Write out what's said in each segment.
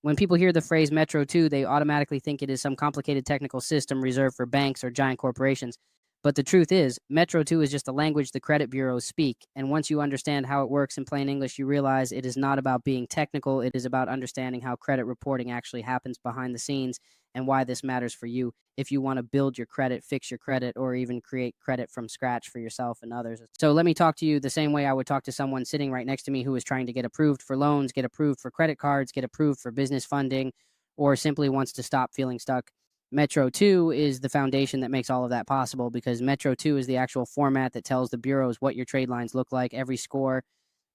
When people hear the phrase Metro 2, they automatically think it is some complicated technical system reserved for banks or giant corporations. But the truth is, Metro 2 is just a language the credit bureaus speak. And once you understand how it works in plain English, you realize it is not about being technical. It is about understanding how credit reporting actually happens behind the scenes and why this matters for you if you want to build your credit, fix your credit, or even create credit from scratch for yourself and others. So let me talk to you the same way I would talk to someone sitting right next to me who is trying to get approved for loans, get approved for credit cards, get approved for business funding, or simply wants to stop feeling stuck. Metro 2 is the foundation that makes all of that possible because Metro 2 is the actual format that tells the bureaus what your trade lines look like, every score,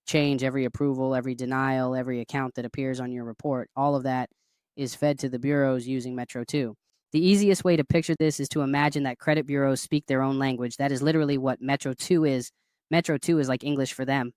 change, every approval, every denial, every account that appears on your report. All of that is fed to the bureaus using Metro 2. The easiest way to picture this is to imagine that credit bureaus speak their own language. That is literally what Metro 2 is. Metro 2 is like English for them.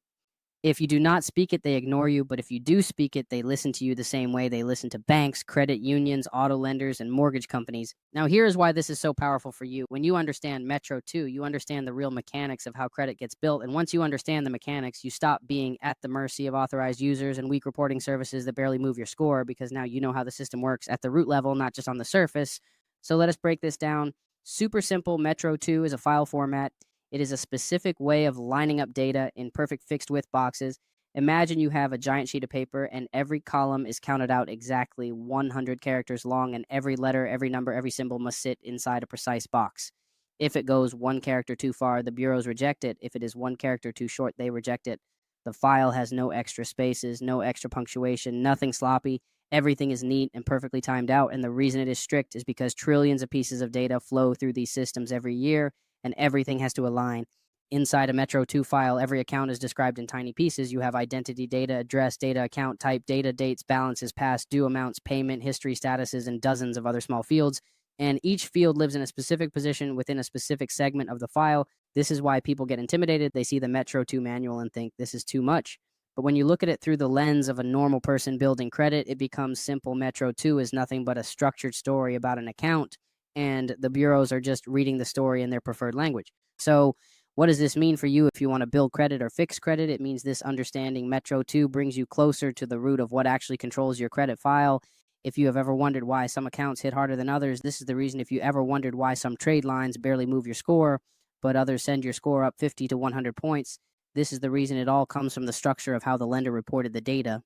If you do not speak it, they ignore you. But if you do speak it, they listen to you the same way they listen to banks, credit unions, auto lenders, and mortgage companies. Now, here is why this is so powerful for you. When you understand Metro 2, you understand the real mechanics of how credit gets built. And once you understand the mechanics, you stop being at the mercy of authorized users and weak reporting services that barely move your score because now you know how the system works at the root level, not just on the surface. So let us break this down. Super simple. Metro 2 is a file format. It is a specific way of lining up data in perfect fixed width boxes. Imagine you have a giant sheet of paper and every column is counted out exactly 100 characters long, and every letter, every number, every symbol must sit inside a precise box. If it goes one character too far, the bureaus reject it. If it is one character too short, they reject it. The file has no extra spaces, no extra punctuation, nothing sloppy. Everything is neat and perfectly timed out. And the reason it is strict is because trillions of pieces of data flow through these systems every year, and everything has to align. Inside a Metro 2 file, every account is described in tiny pieces. You have identity data, address data, account type, data, dates, balances, past due amounts, payment, history, statuses, and dozens of other small fields. And each field lives in a specific position within a specific segment of the file. This is why people get intimidated. They see the Metro 2 manual and think this is too much. But when you look at it through the lens of a normal person building credit, it becomes simple. Metro 2 is nothing but a structured story about an account, and the bureaus are just reading the story in their preferred language. So what does this mean for you if you want to build credit or fix credit? It means this understanding Metro 2 brings you closer to the root of what actually controls your credit file. If you have ever wondered why some accounts hit harder than others, this is the reason. If you ever wondered why some trade lines barely move your score, but others send your score up 50 to 100 points, this is the reason. It all comes from the structure of how the lender reported the data.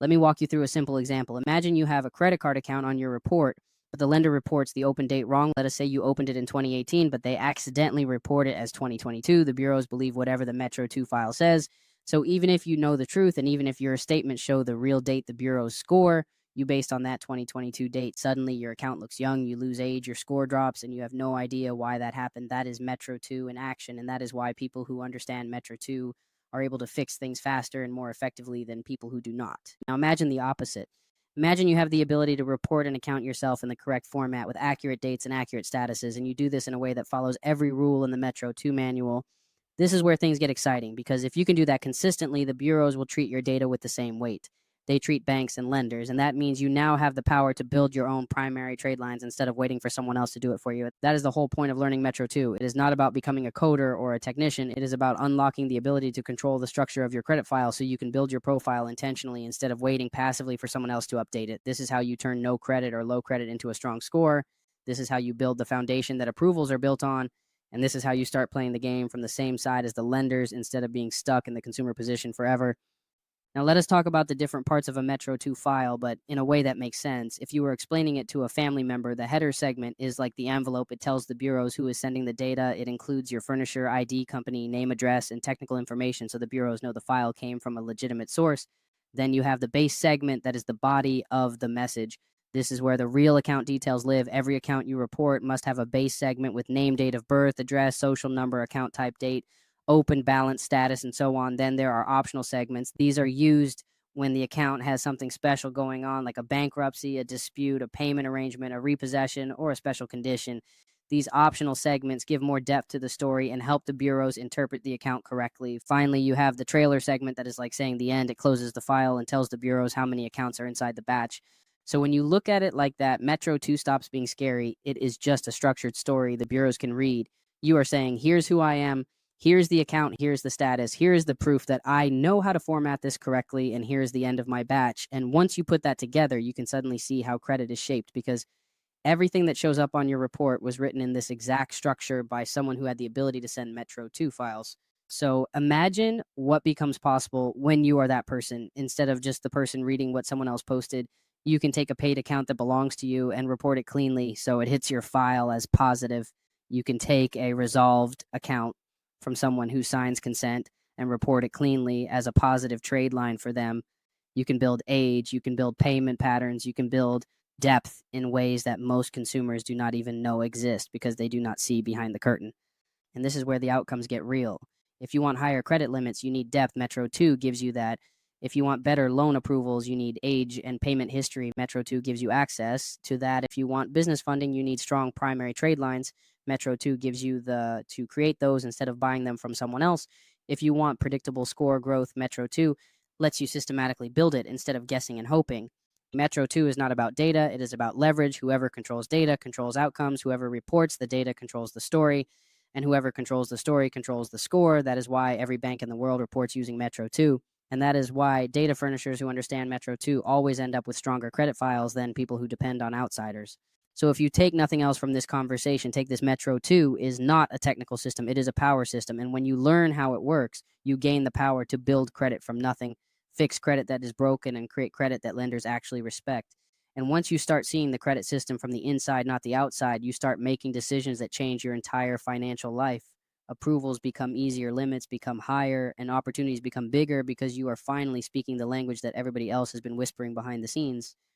Let me walk you through a simple example. Imagine you have a credit card account on your report, but the lender reports the open date wrong. Let us say you opened it in 2018, but they accidentally report it as 2022. The bureaus believe whatever the Metro 2 file says. So even if you know the truth, and even if your statements show the real date the bureaus score, you based on that 2022 date, suddenly your account looks young, you lose age, your score drops, and you have no idea why that happened. That is Metro 2 in action, and that is why people who understand Metro 2 are able to fix things faster and more effectively than people who do not. Now imagine the opposite. Imagine you have the ability to report an account yourself in the correct format with accurate dates and accurate statuses, and you do this in a way that follows every rule in the Metro 2 manual. This is where things get exciting, because if you can do that consistently, the bureaus will treat your data with the same weight. They treat banks and lenders, and that means you now have the power to build your own primary trade lines instead of waiting for someone else to do it for you. That is the whole point of learning Metro 2. It is not about becoming a coder or a technician. It is about unlocking the ability to control the structure of your credit file so you can build your profile intentionally instead of waiting passively for someone else to update it. This is how you turn no credit or low credit into a strong score. This is how you build the foundation that approvals are built on. And this is how you start playing the game from the same side as the lenders instead of being stuck in the consumer position forever. Now, let us talk about the different parts of a Metro 2 file, but in a way that makes sense. If you were explaining it to a family member, the header segment is like the envelope. It tells the bureaus who is sending the data. It includes your furnisher, ID company, name, address, and technical information so the bureaus know the file came from a legitimate source. Then you have the base segment that is the body of the message. This is where the real account details live. Every account you report must have a base segment with name, date of birth, address, social number, account type, date, open balance status, and so on. Then there are optional segments. These are used when the account has something special going on, like a bankruptcy, a dispute, a payment arrangement, a repossession, or a special condition. These optional segments give more depth to the story and help the bureaus interpret the account correctly. Finally, you have the trailer segment that is like saying the end. It closes the file and tells the bureaus how many accounts are inside the batch. So when you look at it like that, Metro 2 stops being scary. It is just a structured story the bureaus can read. You are saying, here's who I am. Here's the account, here's the status, here's the proof that I know how to format this correctly, and here's the end of my batch. And once you put that together, you can suddenly see how credit is shaped, because everything that shows up on your report was written in this exact structure by someone who had the ability to send Metro 2 files. So imagine what becomes possible when you are that person. Instead of just the person reading what someone else posted, you can take a paid account that belongs to you and report it cleanly so it hits your file as positive. You can take a resolved account from someone who signs consent and report it cleanly as a positive trade line for them. You can build age, you can build payment patterns, you can build depth in ways that most consumers do not even know exist because they do not see behind the curtain. And this is where the outcomes get real. If you want higher credit limits, you need depth. Metro 2 gives you that. If you want better loan approvals, you need age and payment history. Metro 2 gives you access to that. If you want business funding, you need strong primary trade lines. Metro 2 gives you the to create those instead of buying them from someone else. If you want predictable score growth, Metro 2 lets you systematically build it instead of guessing and hoping. Metro 2 is not about data, it is about leverage. Whoever controls data controls outcomes. Whoever reports the data controls the story. And whoever controls the story controls the score. That is why every bank in the world reports using Metro 2. And that is why data furnishers who understand Metro 2 always end up with stronger credit files than people who depend on outsiders. So if you take nothing else from this conversation, take this: Metro 2 is not a technical system, it is a power system. And when you learn how it works, you gain the power to build credit from nothing, fix credit that is broken, and create credit that lenders actually respect. And once you start seeing the credit system from the inside, not the outside, you start making decisions that change your entire financial life. Approvals become easier, limits become higher, and opportunities become bigger because you are finally speaking the language that everybody else has been whispering behind the scenes.